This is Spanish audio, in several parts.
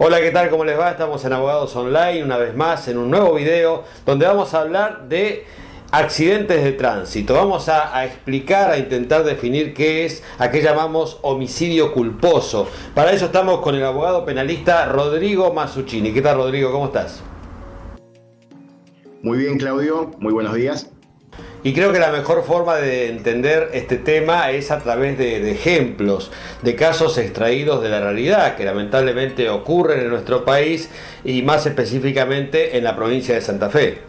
Hola, ¿qué tal? ¿Cómo les va? Estamos en Abogados Online una vez más en un nuevo video donde vamos a hablar de accidentes de tránsito. Vamos a explicar, a intentar definir qué es a qué llamamos homicidio culposo. Para eso estamos con el abogado penalista Rodrigo Masuccini. ¿Qué tal, Rodrigo? ¿Cómo estás? Muy bien, Claudio. Muy buenos días. Y creo que la mejor forma de entender este tema es a través de ejemplos, de casos extraídos de la realidad que lamentablemente ocurren en nuestro país y más específicamente en la provincia de Santa Fe.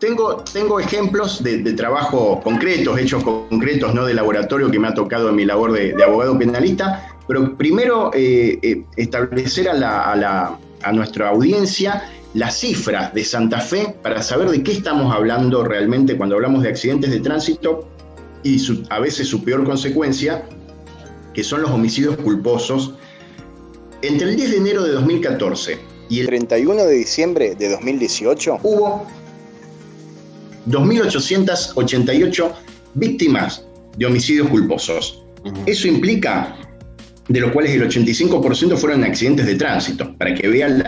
Tengo ejemplos de trabajo concretos, hechos concretos, no de laboratorio, que me ha tocado en mi labor de abogado penalista, pero primero establecer a nuestra audiencia las cifras de Santa Fe para saber de qué estamos hablando realmente cuando hablamos de accidentes de tránsito y a veces su peor consecuencia, que son los homicidios culposos. Entre el 10 de enero de 2014 y el 31 de diciembre de 2018 hubo 2.888 víctimas de homicidios culposos. Eso implica, de los cuales el 85% fueron accidentes de tránsito. Para que vean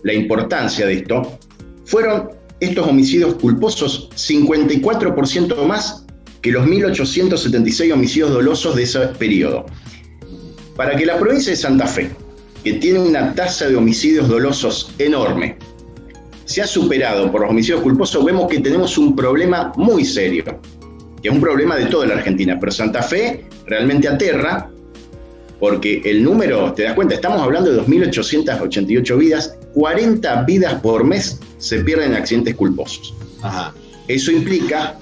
la importancia de esto, fueron estos homicidios culposos 54% más que los 1.876 homicidios dolosos de ese periodo. Para que la provincia de Santa Fe, que tiene una tasa de homicidios dolosos enorme, se ha superado por los homicidios culposos, vemos que tenemos un problema muy serio, que es un problema de toda la Argentina, pero Santa Fe realmente aterra, porque el número, te das cuenta, estamos hablando de 2.888 vidas, 40 vidas por mes se pierden en accidentes culposos. Ajá. Eso implica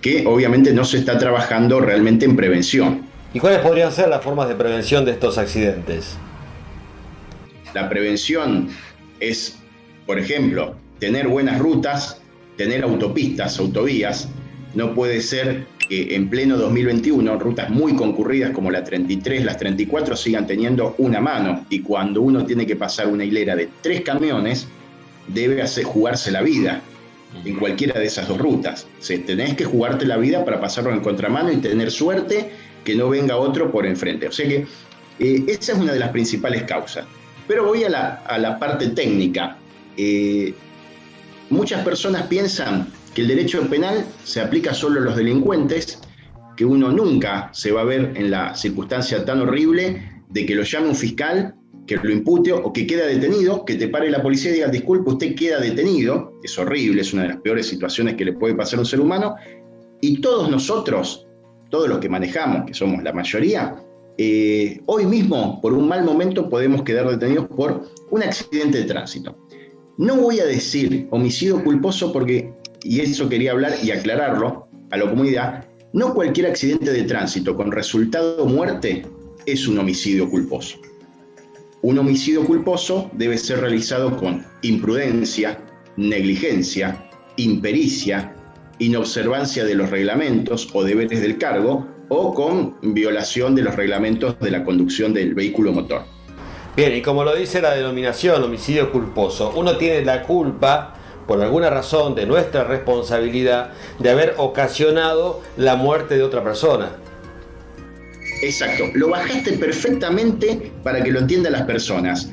que obviamente no se está trabajando realmente en prevención. ¿Y cuáles podrían ser las formas de prevención de estos accidentes? La prevención es, por ejemplo, tener buenas rutas, tener autopistas, autovías. No puede ser que en pleno 2021 rutas muy concurridas como la 33, las 34 sigan teniendo una mano, y cuando uno tiene que pasar una hilera de 3 camiones debe jugarse la vida en cualquiera de esas dos rutas. Tenés que jugarte la vida para pasarlo en contramano y tener suerte que no venga otro por enfrente. O sea que esa es una de las principales causas. Pero voy a la parte técnica. Muchas personas piensan que el derecho penal se aplica solo a los delincuentes, que uno nunca se va a ver en la circunstancia tan horrible de que lo llame un fiscal, que lo impute o que queda detenido, que te pare la policía y diga, disculpe, usted queda detenido. Es horrible, es una de las peores situaciones que le puede pasar a un ser humano. Y todos nosotros, todos los que manejamos, que somos la mayoría, hoy mismo, por un mal momento, podemos quedar detenidos por un accidente de tránsito. No voy a decir homicidio culposo porque, y eso quería hablar y aclararlo a la comunidad, no cualquier accidente de tránsito con resultado muerte es un homicidio culposo. Un homicidio culposo debe ser realizado con imprudencia, negligencia, impericia, inobservancia de los reglamentos o deberes del cargo, o con violación de los reglamentos de la conducción del vehículo motor. Bien, y como lo dice la denominación homicidio culposo, uno tiene la culpa, por alguna razón, de nuestra responsabilidad, de haber ocasionado la muerte de otra persona. Exacto, lo bajaste perfectamente para que lo entiendan las personas.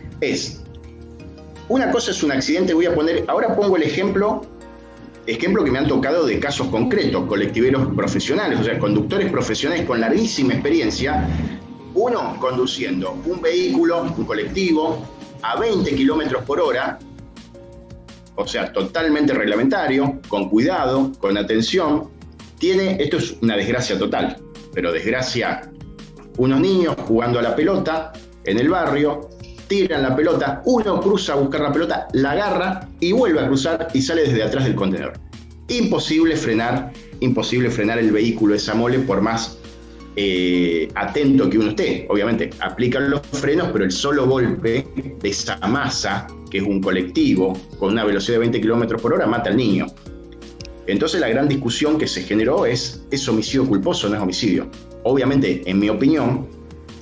Una cosa es un accidente, ahora pongo el ejemplo que me han tocado de casos concretos, colectiveros profesionales, o sea, conductores profesionales con larguísima experiencia, uno conduciendo un vehículo, un colectivo, a 20 kilómetros por hora, o sea, totalmente reglamentario, con cuidado, con atención. Esto es una desgracia total, pero desgracia, unos niños jugando a la pelota en el barrio, tiran la pelota, uno cruza a buscar la pelota, la agarra y vuelve a cruzar y sale desde atrás del contenedor. Imposible frenar el vehículo, esa mole, por más atento que uno esté. Obviamente aplican los frenos, pero el solo golpe de esa masa, que es un colectivo con una velocidad de 20 kilómetros por hora, mata al niño. Entonces la gran discusión que se generó ¿es homicidio culposo o no es homicidio? Obviamente, en mi opinión,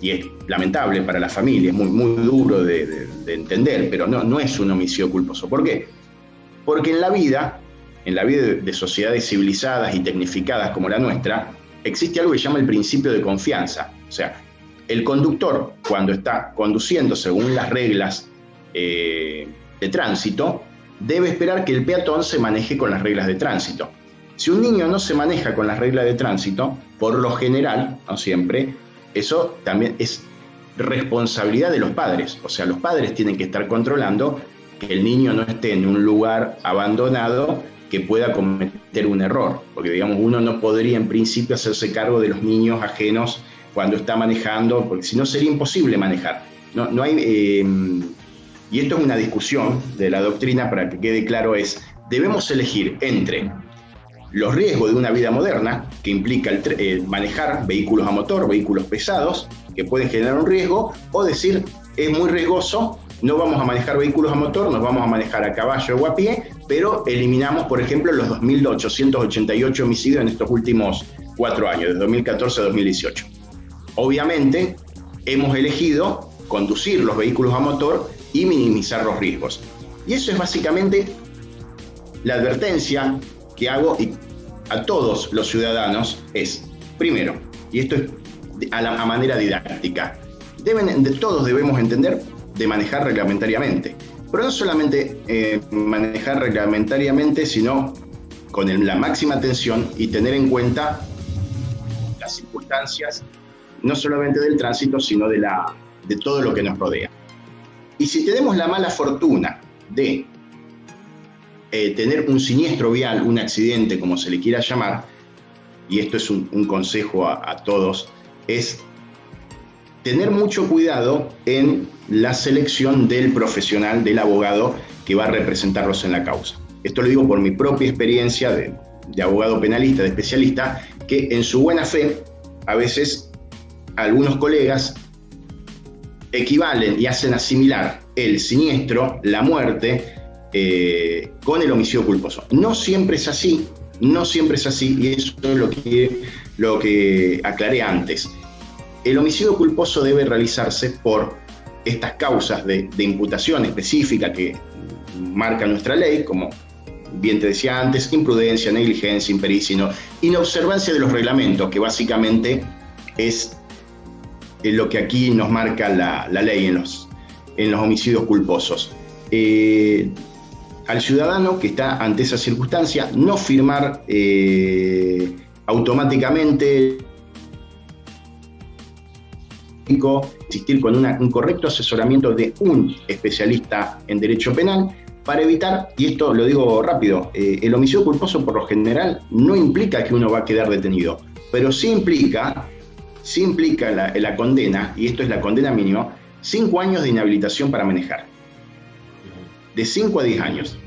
y es lamentable para la familia, es muy, muy duro de entender, pero no es un homicidio culposo. ¿Por qué? Porque en la vida de sociedades civilizadas y tecnificadas como la nuestra, existe algo que se llama el principio de confianza. O sea, el conductor, cuando está conduciendo según las reglas de tránsito, debe esperar que el peatón se maneje con las reglas de tránsito. Si un niño no se maneja con las reglas de tránsito, por lo general, no siempre, eso también es responsabilidad de los padres. O sea, los padres tienen que estar controlando que el niño no esté en un lugar abandonado que pueda cometer un error. Porque, digamos, uno no podría en principio hacerse cargo de los niños ajenos cuando está manejando, porque si no sería imposible manejar. No hay, y esto es una discusión de la doctrina, para que quede claro, debemos elegir entre los riesgos de una vida moderna, que implica manejar vehículos a motor, vehículos pesados, que pueden generar un riesgo, o decir, es muy riesgoso, no vamos a manejar vehículos a motor, nos vamos a manejar a caballo o a pie, pero eliminamos, por ejemplo, los 2.888 homicidios en estos últimos 4 años, de 2014 a 2018. Obviamente, hemos elegido conducir los vehículos a motor y minimizar los riesgos. Y eso es básicamente la advertencia que hago a todos los ciudadanos es, primero, y esto es a manera didáctica, todos debemos entender de manejar reglamentariamente, pero no solamente manejar reglamentariamente, sino con la máxima atención y tener en cuenta las circunstancias, no solamente del tránsito, sino de todo lo que nos rodea. Y si tenemos la mala fortuna de tener un siniestro vial, un accidente, como se le quiera llamar, y esto es un consejo a todos, es tener mucho cuidado en la selección del profesional, del abogado que va a representarlos en la causa. Esto lo digo por mi propia experiencia de abogado penalista, de especialista, que en su buena fe, a veces algunos colegas equivalen y hacen asimilar el siniestro, la muerte, con el homicidio culposo. No siempre es así, y eso es lo que aclaré antes. El homicidio culposo debe realizarse por estas causas de imputación específica que marca nuestra ley, como bien te decía antes, imprudencia, negligencia, impericia, inobservancia de los reglamentos, que básicamente es lo que aquí nos marca la ley en los homicidios culposos. Al ciudadano que está ante esa circunstancia, no firmar automáticamente, insistir con un correcto asesoramiento de un especialista en derecho penal, para evitar, y esto lo digo rápido, el homicidio culposo por lo general no implica que uno va a quedar detenido, pero sí implica la condena, y esto es la condena mínima, 5 años de inhabilitación para manejar. De 5 a 10 años.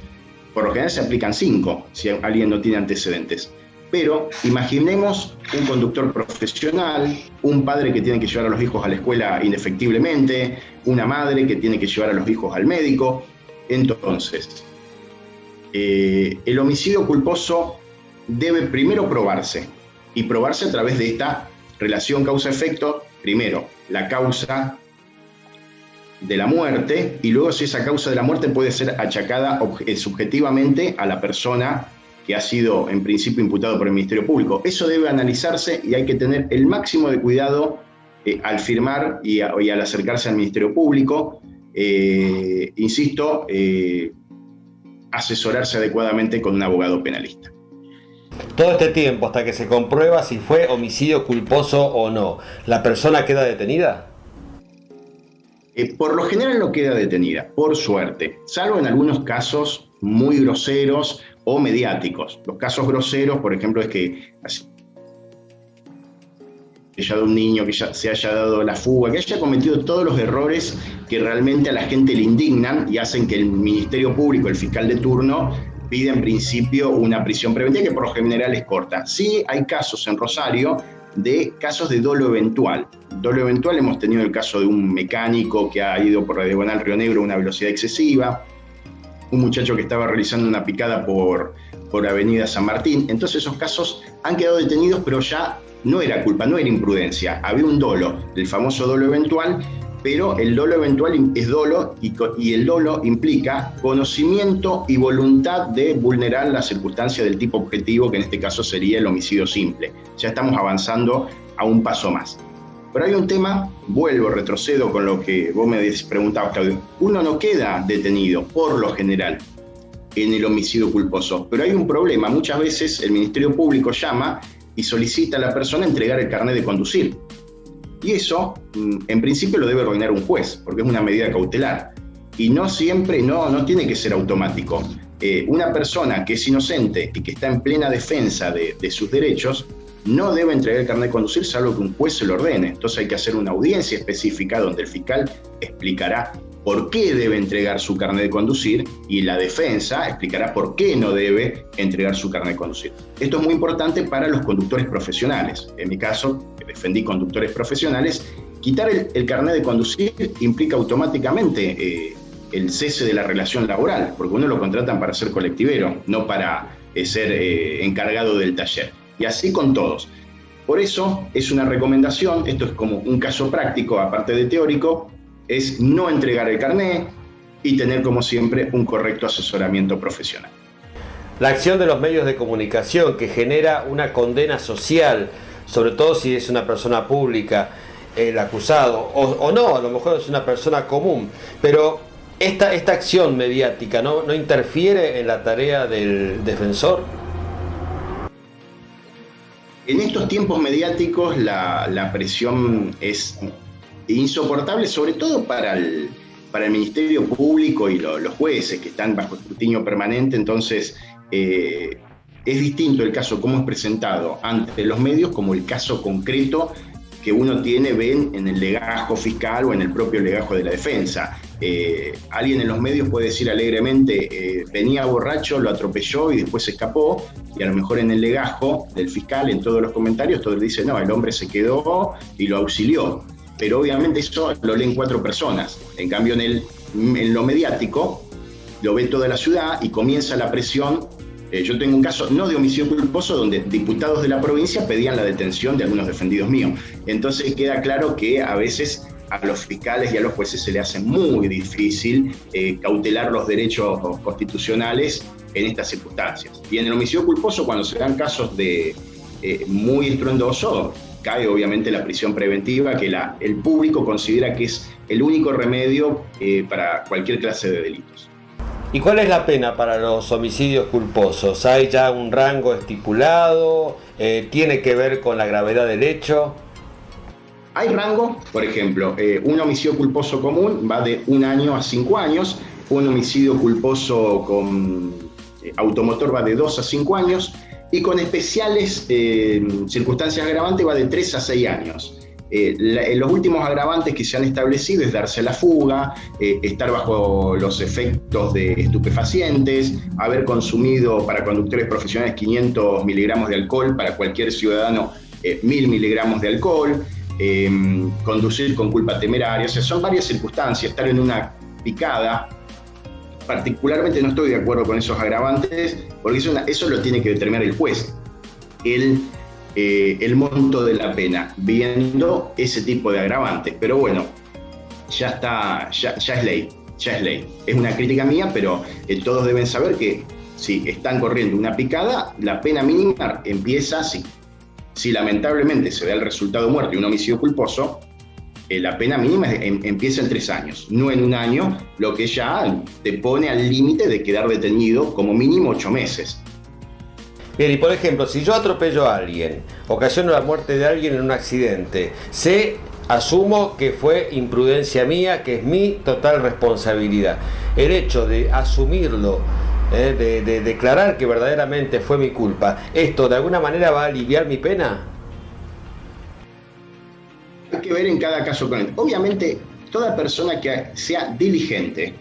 Por lo general se aplican 5 si alguien no tiene antecedentes. Pero imaginemos un conductor profesional, un padre que tiene que llevar a los hijos a la escuela indefectiblemente, una madre que tiene que llevar a los hijos al médico. Entonces, el homicidio culposo debe primero probarse, y probarse a través de esta relación causa-efecto. Primero, la causa de la muerte, y luego si esa causa de la muerte puede ser achacada subjetivamente a la persona que ha sido en principio imputado por el Ministerio Público. Eso debe analizarse y hay que tener el máximo de cuidado al firmar y al acercarse al Ministerio Público. Insisto, asesorarse adecuadamente con un abogado penalista. Todo este tiempo hasta que se comprueba si fue homicidio culposo o no, ¿la persona queda detenida? Por lo general no queda detenida, por suerte, salvo en algunos casos muy groseros o mediáticos. Los casos groseros, por ejemplo, es que haya dado un niño, que ya se haya dado la fuga, que haya cometido todos los errores que realmente a la gente le indignan y hacen que el Ministerio Público, el fiscal de turno, pida en principio una prisión preventiva, que por lo general es corta. Sí hay casos en Rosario de casos de dolo eventual. Dolo eventual, hemos tenido el caso de un mecánico que ha ido por la diagonal Río Negro a una velocidad excesiva, un muchacho que estaba realizando una picada por Avenida San Martín. Entonces esos casos han quedado detenidos, pero ya no era culpa, no era imprudencia, había un dolo, el famoso dolo eventual, pero el dolo eventual es dolo y el dolo implica conocimiento y voluntad de vulnerar la circunstancia del tipo objetivo, que en este caso sería el homicidio simple. Ya estamos avanzando a un paso más. Pero hay un tema, retrocedo con lo que vos me preguntabas, Claudio. Uno no queda detenido, por lo general, en el homicidio culposo. Pero hay un problema. Muchas veces el Ministerio Público llama y solicita a la persona entregar el carnet de conducir. Y eso, en principio, lo debe ordenar un juez, porque es una medida cautelar. Y no siempre, no tiene que ser automático. Una persona que es inocente y que está en plena defensa de sus derechos, no debe entregar el carnet de conducir salvo que un juez se lo ordene. Entonces hay que hacer una audiencia específica donde el fiscal explicará por qué debe entregar su carnet de conducir y la defensa explicará por qué no debe entregar su carnet de conducir. Esto es muy importante para los conductores profesionales. En mi caso, que defendí conductores profesionales, quitar el carnet de conducir implica automáticamente el cese de la relación laboral, porque uno lo contratan para ser colectivero, no para ser encargado del taller. Y así con todos. Por eso es una recomendación, esto es como un caso práctico, aparte de teórico, es no entregar el carnet y tener como siempre un correcto asesoramiento profesional. La acción de los medios de comunicación que genera una condena social, sobre todo si es una persona pública el acusado, o no, a lo mejor es una persona común, pero esta acción mediática ¿no interfiere en la tarea del defensor? En estos tiempos mediáticos la presión es insoportable, sobre todo para el Ministerio Público y los jueces que están bajo escrutinio permanente. Entonces es distinto el caso como es presentado ante los medios como el caso concreto que uno ven en el legajo fiscal o en el propio legajo de la defensa. Alguien en los medios puede decir alegremente venía borracho, lo atropelló y después se escapó, y a lo mejor en el legajo del fiscal, en todos los comentarios, todo dice no, el hombre se quedó y lo auxilió, pero obviamente eso lo leen 4 personas. En cambio en lo mediático lo ve toda la ciudad y comienza la presión. Yo tengo un caso no de homicidio culposo donde diputados de la provincia pedían la detención de algunos defendidos míos. Entonces queda claro que a veces a los fiscales y a los jueces se le hace muy difícil cautelar los derechos constitucionales en estas circunstancias. Y en el homicidio culposo, cuando se dan casos de muy estruendoso, cae obviamente la prisión preventiva, que el público considera que es el único remedio para cualquier clase de delitos. ¿Y cuál es la pena para los homicidios culposos? ¿Hay ya un rango estipulado? ¿Tiene que ver con la gravedad del hecho? Hay rango, por ejemplo, un homicidio culposo común va de 1 año a 5 años, un homicidio culposo con automotor va de 2 a 5 años, y con especiales circunstancias agravantes va de 3 a 6 años. Los últimos agravantes que se han establecido es darse a la fuga, estar bajo los efectos de estupefacientes, haber consumido para conductores profesionales 500 miligramos de alcohol, para cualquier ciudadano 1000 miligramos de alcohol, conducir con culpa temeraria. O sea, son varias circunstancias. Estar en una picada, particularmente no estoy de acuerdo con esos agravantes, porque eso lo tiene que determinar el juez, el monto de la pena, viendo ese tipo de agravantes. Pero bueno, ya está, ya es ley. Es una crítica mía, pero todos deben saber que si están corriendo una picada, la pena mínima empieza así. Si lamentablemente se da el resultado muerte y un homicidio culposo, la pena mínima empieza en 3 años, no en 1 año, lo que ya te pone al límite de quedar detenido como mínimo 8 meses. Bien, y por ejemplo, si yo atropello a alguien, ocasiono la muerte de alguien en un accidente, asumo que fue imprudencia mía, que es mi total responsabilidad. El hecho de asumirlo, de declarar que verdaderamente fue mi culpa, ¿esto de alguna manera va a aliviar mi pena? Hay que ver en cada caso con él. Obviamente, toda persona que sea diligente,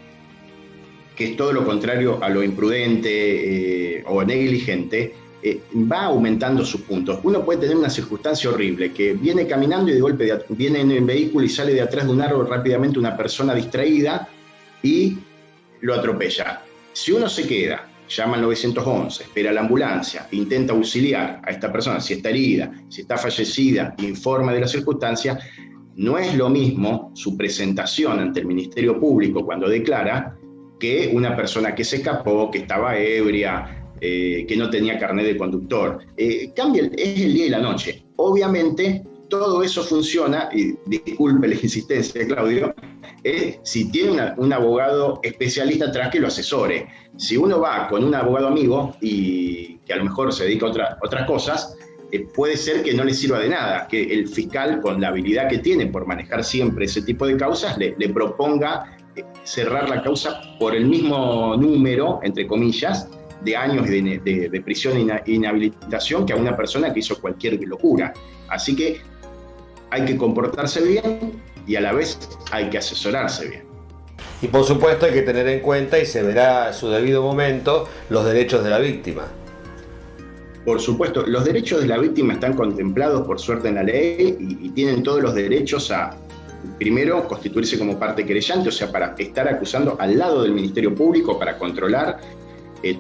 que es todo lo contrario a lo imprudente o negligente, va aumentando sus puntos. Uno puede tener una circunstancia horrible, que viene caminando y de golpe viene en el vehículo y sale de atrás de un árbol rápidamente una persona distraída y lo atropella. Si uno se queda, llama al 911, espera la ambulancia, intenta auxiliar a esta persona, si está herida, si está fallecida, informa de la circunstancia, no es lo mismo su presentación ante el Ministerio Público cuando declara que una persona que se escapó, que estaba ebria, que no tenía carnet de conductor. Es el día y la noche. Obviamente todo eso funciona, y disculpe la insistencia, Claudio, si tiene un abogado especialista atrás que lo asesore. Si uno va con un abogado amigo y que a lo mejor se dedica a otras cosas, puede ser que no le sirva de nada, que el fiscal, con la habilidad que tiene por manejar siempre ese tipo de causas, le proponga cerrar la causa por el mismo número, entre comillas, de años de prisión e inhabilitación que a una persona que hizo cualquier locura. Así que hay que comportarse bien y a la vez hay que asesorarse bien. Y por supuesto hay que tener en cuenta, y se verá a su debido momento, los derechos de la víctima. Por supuesto, los derechos de la víctima están contemplados por suerte en la ley y tienen todos los derechos a, primero, constituirse como parte querellante, o sea, para estar acusando al lado del Ministerio Público, para controlar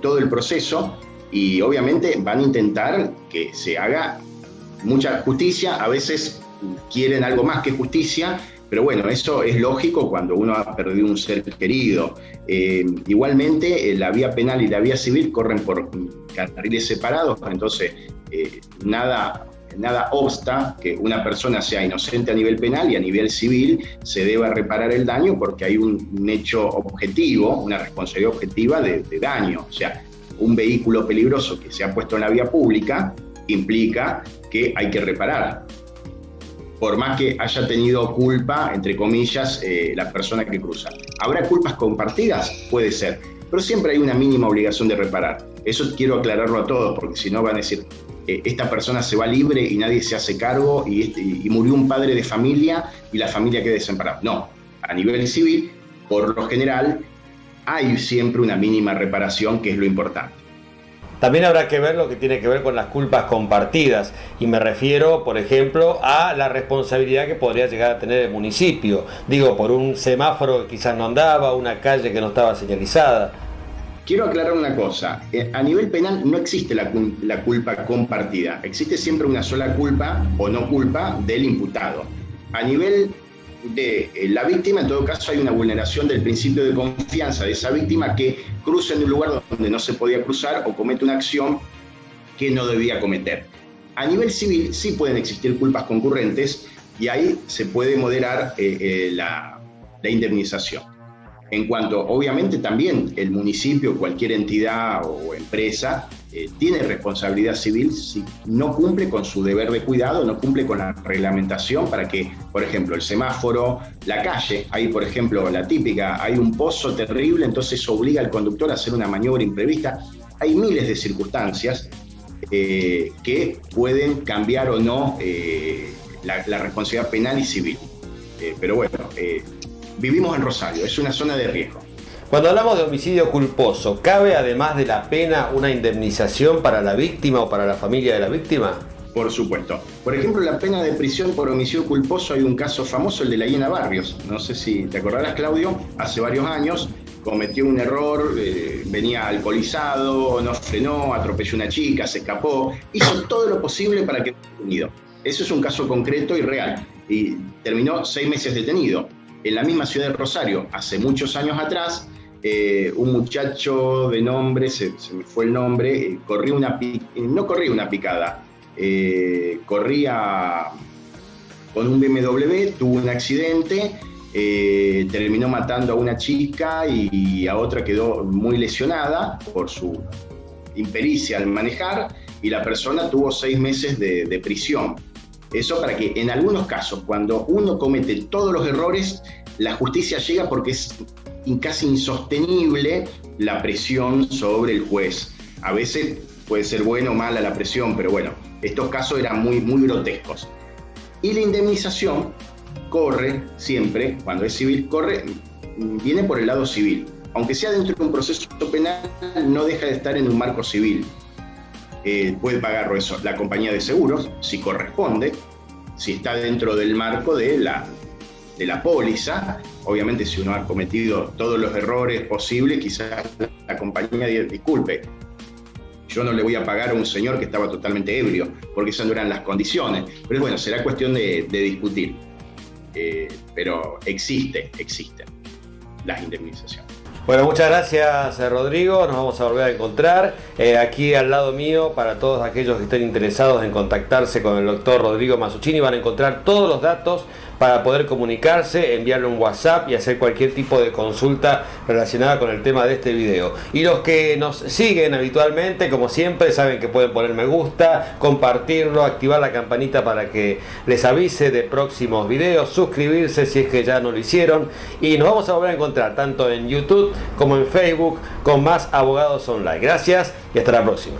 todo el proceso, y obviamente van a intentar que se haga mucha justicia. A veces quieren algo más que justicia, pero bueno, eso es lógico cuando uno ha perdido un ser querido. Igualmente, la vía penal y la vía civil corren por carriles separados, entonces nada obsta que una persona sea inocente a nivel penal y a nivel civil se deba reparar el daño, porque hay un hecho objetivo, una responsabilidad objetiva de daño. O sea, un vehículo peligroso que se ha puesto en la vía pública implica que hay que reparar. Por más que haya tenido culpa, entre comillas, la persona que cruza. ¿Habrá culpas compartidas? Puede ser, pero siempre hay una mínima obligación de reparar. Eso quiero aclararlo a todos, porque si no van a decir, esta persona se va libre y nadie se hace cargo y murió un padre de familia y la familia queda desamparada. No, a nivel civil, por lo general, hay siempre una mínima reparación, que es lo importante. También habrá que ver lo que tiene que ver con las culpas compartidas, y me refiero, por ejemplo, a la responsabilidad que podría llegar a tener el municipio. Digo, por un semáforo que quizás no andaba, una calle que no estaba señalizada. Quiero aclarar una cosa, a nivel penal no existe la culpa compartida, existe siempre una sola culpa o no culpa del imputado. A nivel de la víctima, en todo caso, hay una vulneración del principio de confianza de esa víctima, que cruza en un lugar donde no se podía cruzar o comete una acción que no debía cometer. A nivel civil sí pueden existir culpas concurrentes y ahí se puede moderar la indemnización. En cuanto, obviamente, también el municipio, cualquier entidad o empresa, tiene responsabilidad civil si no cumple con su deber de cuidado, no cumple con la reglamentación para que, por ejemplo, el semáforo, la calle, hay, por ejemplo, la típica, hay un pozo terrible, entonces obliga al conductor a hacer una maniobra imprevista. Hay miles de circunstancias que pueden cambiar o no la responsabilidad penal y civil. Pero bueno, vivimos en Rosario, es una zona de riesgo. Cuando hablamos de homicidio culposo, ¿cabe además de la pena una indemnización para la víctima o para la familia de la víctima? Por supuesto. Por ejemplo, la pena de prisión por homicidio culposo, hay un caso famoso, el de la Hiena Barrios. No sé si te acordarás, Claudio, hace varios años cometió un error, venía alcoholizado, no frenó, atropelló a una chica, se escapó, hizo todo lo posible para que fuera detenido. Eso es un caso concreto y real, y terminó 6 meses detenido. En la misma ciudad de Rosario, hace muchos años atrás, un muchacho de nombre, se me fue el nombre, no corría una picada, corría con un BMW, tuvo un accidente, terminó matando a una chica y a otra quedó muy lesionada por su impericia al manejar, y la persona tuvo 6 meses de prisión. Eso para que en algunos casos, cuando uno comete todos los errores, la justicia llega porque es casi insostenible la presión sobre el juez. A veces puede ser buena o mala la presión, pero bueno, estos casos eran muy, muy grotescos. Y la indemnización corre siempre, cuando es civil, viene por el lado civil. Aunque sea dentro de un proceso penal, no deja de estar en un marco civil. Puede pagarlo eso la compañía de seguros, si corresponde, si está dentro del marco de la póliza. Obviamente, si uno ha cometido todos los errores posibles, quizás la compañía diga, disculpe, yo no le voy a pagar a un señor que estaba totalmente ebrio, porque esas no eran las condiciones. Pero bueno, será cuestión de discutir. Pero existen las indemnizaciones. Bueno, muchas gracias, Rodrigo. Nos vamos a volver a encontrar aquí al lado mío. Para todos aquellos que estén interesados en contactarse con el doctor Rodrigo Mazzuccini, van a encontrar todos los datos para poder comunicarse, enviarle un WhatsApp y hacer cualquier tipo de consulta relacionada con el tema de este video. Y los que nos siguen habitualmente, como siempre, saben que pueden poner me gusta, compartirlo, activar la campanita para que les avise de próximos videos, suscribirse si es que ya no lo hicieron, y nos vamos a volver a encontrar tanto en YouTube como en Facebook con más Abogados Online. Gracias y hasta la próxima.